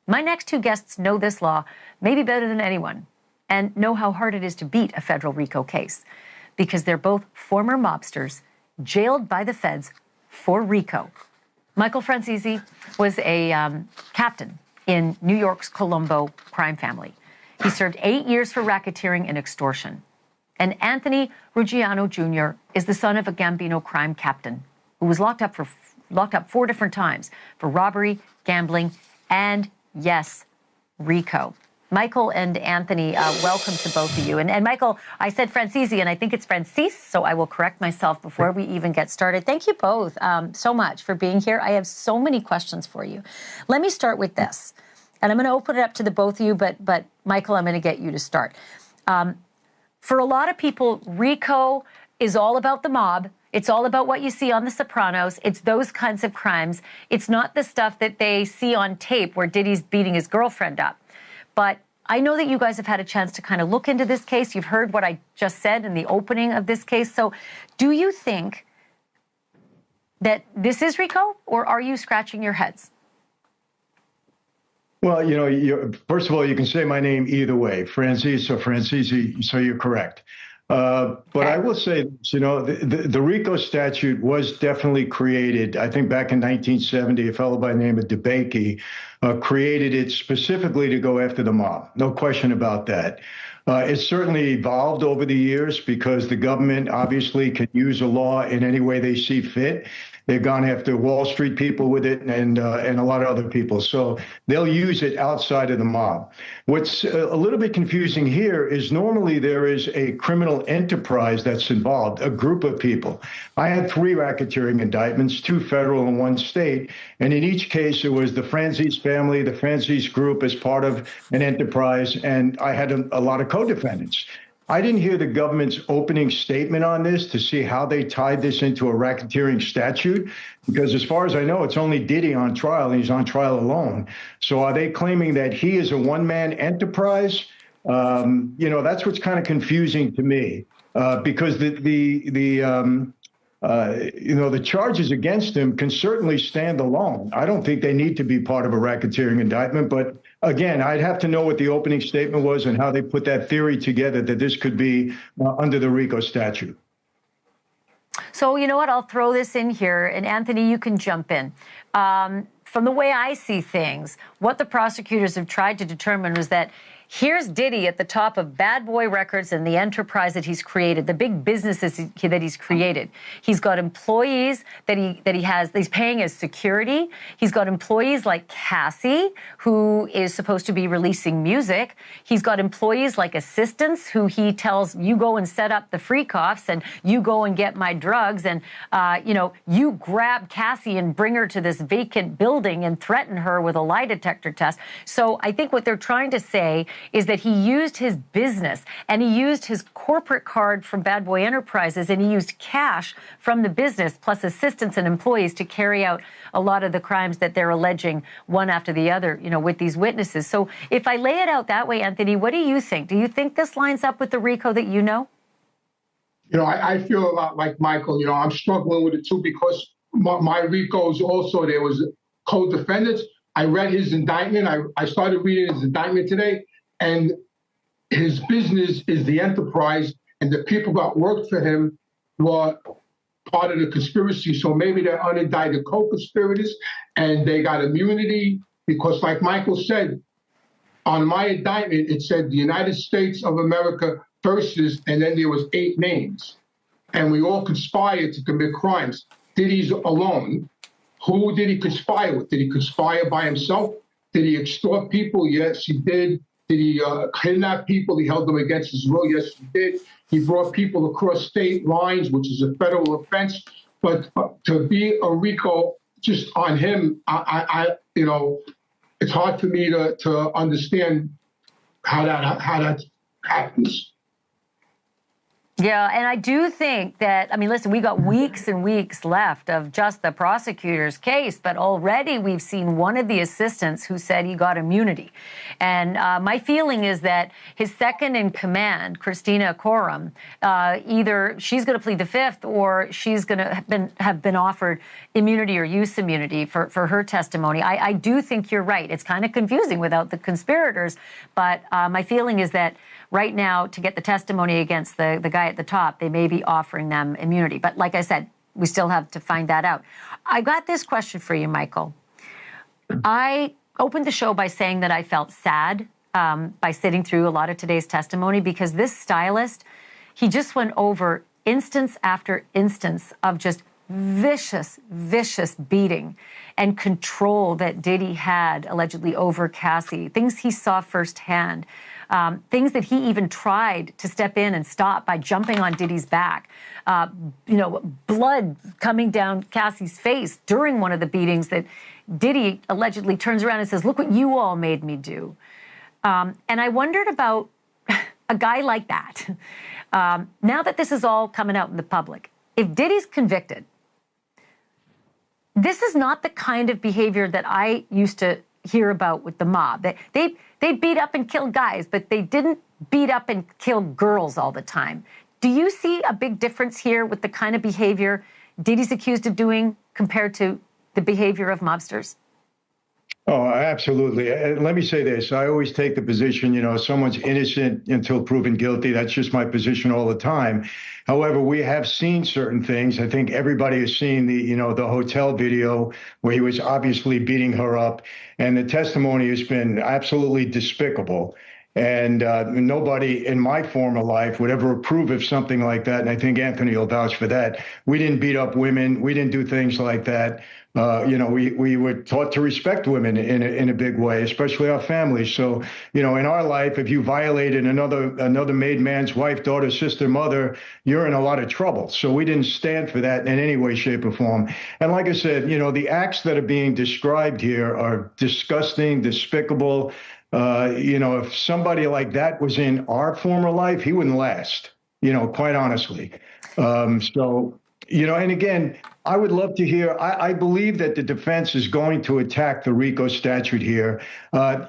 My next two guests know this law maybe better than anyone and know how hard it is to beat a federal RICO case because they're both former mobsters jailed by the feds for RICO. Michael Franzese was a captain in New York's Colombo crime family. He served 8 years for racketeering and extortion. And Anthony Ruggiano Jr. is the son of a Gambino crime captain who was locked up 4 different times for robbery, gambling, and, yes, RICO. Michael and Anthony, welcome to both of you. And Michael, I said Franzese, and I think it's Franzese, so I will correct myself before we even get started. Thank you both so much for being here. I have so many questions for you. Let me start with this, and I'm going to open it up to the both of you, but Michael, I'm going to get you to start. For a lot of people, RICO is all about the mob. It's all about what you see on The Sopranos. It's those kinds of crimes. It's not the stuff that they see on tape where Diddy's beating his girlfriend up. But I know that you guys have had a chance to kind of look into this case. You've heard what I just said in the opening of this case. So do you think that this is RICO, or are you scratching your heads? Well, first of all, you can say my name either way, Franzese or Franzese, so you're correct. But I will say, the RICO statute was definitely created, I think back in 1970, a fellow by the name of DeBakey created it specifically to go after the mob. No question about that. It's certainly evolved over the years because the government obviously can use a law in any way they see fit. They've gone after Wall Street people with it and a lot of other people. So they'll use it outside of the mob. What's a little bit confusing here is normally there is a criminal enterprise that's involved, a group of people. I had 3 racketeering indictments, 2 federal and 1 state. And in each case, it was the Franzese family, the Franzese group as part of an enterprise. And I had a lot of co-defendants. I didn't hear the government's opening statement on this to see how they tied this into a racketeering statute, because as far as I know, it's only Diddy on trial, and he's on trial alone. So are they claiming that he is a one-man enterprise? That's what's kind of confusing to me, because the charges against him can certainly stand alone. I don't think they need to be part of a racketeering indictment, but again, I'd have to know what the opening statement was and how they put that theory together that this could be under the RICO statute. So you know what? I'll throw this in here, and Anthony, you can jump in. From the way I see things, what the prosecutors have tried to determine was that here's Diddy at the top of Bad Boy Records and the enterprise that he's created, the big businesses that he's created. He's got employees that he's paying as security. He's got employees like Cassie, who is supposed to be releasing music. He's got employees like assistants who he tells, you go and set up the free cops and you go and get my drugs. And, you grab Cassie and bring her to this vacant building and threaten her with a lie detector test. So I think what they're trying to say is that he used his business and he used his corporate card from Bad Boy Enterprises and he used cash from the business plus assistants and employees to carry out a lot of the crimes that they're alleging one after the other, with these witnesses. So if I lay it out that way, Anthony, what do you think? Do you think this lines up with the RICO that you know? I feel a lot like Michael. I'm struggling with it too because my RICOs also, there was co-defendants. I read his indictment. I started reading his indictment today. And his business is the enterprise, and the people that worked for him were part of the conspiracy. So maybe they're unindicted co-conspirators, and they got immunity because, like Michael said, on my indictment, it said the United States of America versus, and then there was 8 names. And we all conspired to commit crimes. Diddy's alone. Who did he conspire with? Did he conspire by himself? Did he extort people? Yes, he did. Did he kidnap people? He held them against his will? Yes, he did. He brought people across state lines, which is a federal offense. But to be a RICO just on him, it's hard for me to understand how that happens. Yeah, and I do think that, I mean, listen, we got weeks and weeks left of just the prosecutor's case, but already we've seen one of the assistants who said he got immunity. And my feeling is that his second in command, Christina Coram, either she's going to plead the fifth or she's going to have been offered immunity or use immunity for her testimony. I do think you're right. It's kind of confusing without the conspirators, but my feeling is that right now, to get the testimony against the guy at the top, they may be offering them immunity. But like I said, we still have to find that out. I got this question for you, Michael. I opened the show by saying that I felt sad by sitting through a lot of today's testimony because this stylist, he just went over instance after instance of just vicious, vicious beating and control that Diddy had allegedly over Cassie, things he saw firsthand. Things that he even tried to step in and stop by jumping on Diddy's back. Blood coming down Cassie's face during one of the beatings that Diddy allegedly turns around and says, "Look what you all made me do." And I wondered about a guy like that. Now that this is all coming out in the public, if Diddy's convicted, this is not the kind of behavior that I used to hear about with the mob. They beat up and killed guys, but they didn't beat up and kill girls all the time. Do you see a big difference here with the kind of behavior Diddy's accused of doing compared to the behavior of mobsters? Oh, absolutely. Let me say this. I always take the position, someone's innocent until proven guilty. That's just my position all the time. However, we have seen certain things. I think everybody has seen the hotel video where he was obviously beating her up. And the testimony has been absolutely despicable. And nobody in my former life would ever approve of something like that. And I think Anthony will vouch for that. We didn't beat up women. We didn't do things like that. We were taught to respect women in a big way, especially our families. So, in our life, if you violated another made man's wife, daughter, sister, mother, you're in a lot of trouble. So we didn't stand for that in any way, shape, or form. And like I said, the acts that are being described here are disgusting, despicable. If somebody like that was in our former life, he wouldn't last, quite honestly. And again, I would love to hear, I believe that the defense is going to attack the RICO statute here.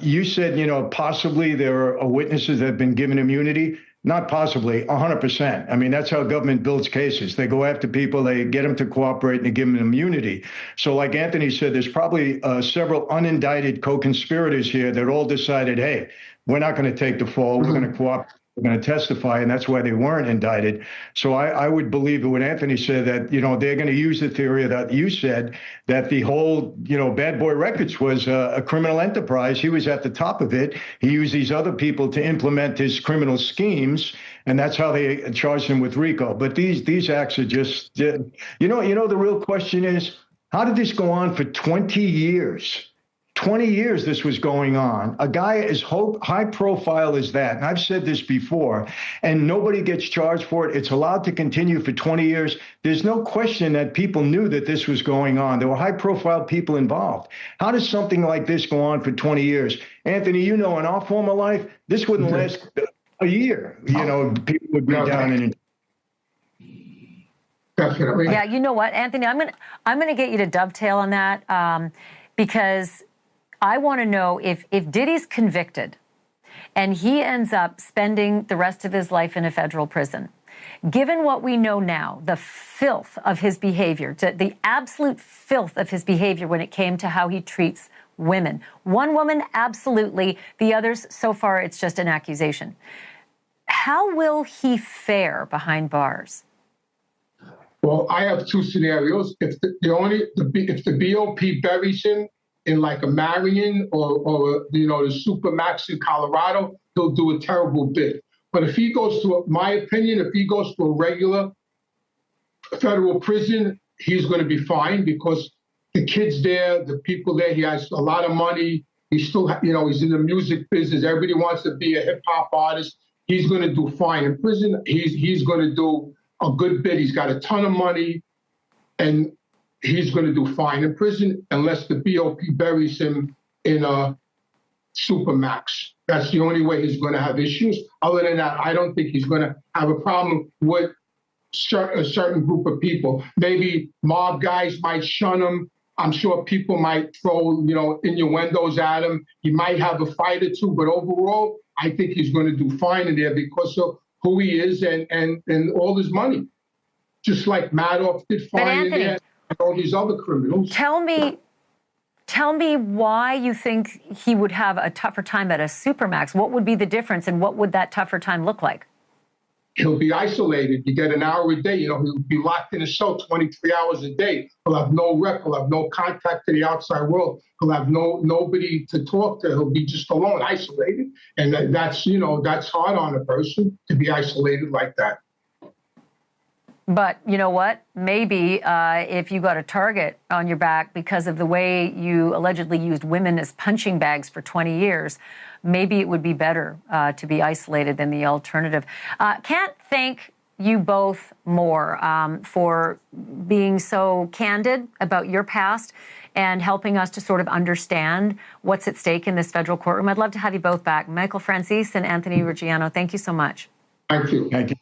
You said, possibly there are witnesses that have been given immunity. Not possibly, 100%. I mean, that's how government builds cases. They go after people, they get them to cooperate, and they give them immunity. So like Anthony said, there's probably several unindicted co-conspirators here that all decided, hey, we're not going to take the fall. We're going to cooperate. We're going to testify, and that's why they weren't indicted. So I would believe that when Anthony said that, they're going to use the theory that you said, that the whole, Bad Boy Records was a criminal enterprise. He was at the top of it. He used these other people to implement his criminal schemes, and that's how they charged him with RICO. But these acts are just, the real question is, how did this go on for 20 years? 20 years this was going on. A guy as high profile as that, and I've said this before, and nobody gets charged for it. It's allowed to continue for 20 years. There's no question that people knew that this was going on. There were high profile people involved. How does something like this go on for 20 years? Anthony, in our former life, this wouldn't last a year. People would be down in it. Definitely. Yeah, you know what, Anthony, I'm gonna get you to dovetail on that because I want to know if Diddy's convicted and he ends up spending the rest of his life in a federal prison, given what we know now, the filth of his behavior, the absolute filth of his behavior when it came to how he treats women. One woman, absolutely. The others, so far, it's just an accusation. How will he fare behind bars? Well, I have two scenarios. If the BOP buries him in like a Marion or the Supermax in Colorado, he'll do a terrible bit. But if he goes to, my opinion, if he goes to a regular federal prison, he's going to be fine because the kids there, the people there, he has a lot of money. He's still, he's in the music business. Everybody wants to be a hip hop artist. He's going to do fine in prison. He's going to do a good bit. He's got a ton of money, and he's going to do fine in prison unless the BOP buries him in a supermax. That's the only way he's going to have issues. Other than that, I don't think he's going to have a problem with a certain group of people. Maybe mob guys might shun him. I'm sure people might throw, innuendos at him. He might have a fight or two, but overall, I think he's going to do fine in there because of who he is and all his money. Just like Madoff did fine Anthony, in there and all these other criminals. Tell me why you think he would have a tougher time at a supermax. What would be the difference, and what would that tougher time look like? He'll be isolated. You get an hour a day. He'll be locked in a cell 23 hours a day. He'll have no rep. He'll have no contact to the outside world. He'll have nobody to talk to. He'll be just alone, isolated. And that's hard on a person to be isolated like that. But you know what? Maybe if you got a target on your back because of the way you allegedly used women as punching bags for 20 years, maybe it would be better to be isolated than the alternative. Can't thank you both more for being so candid about your past and helping us to sort of understand what's at stake in this federal courtroom. I'd love to have you both back. Michael Franzese and Anthony Ruggiano, thank you so much. Thank you. Thank you.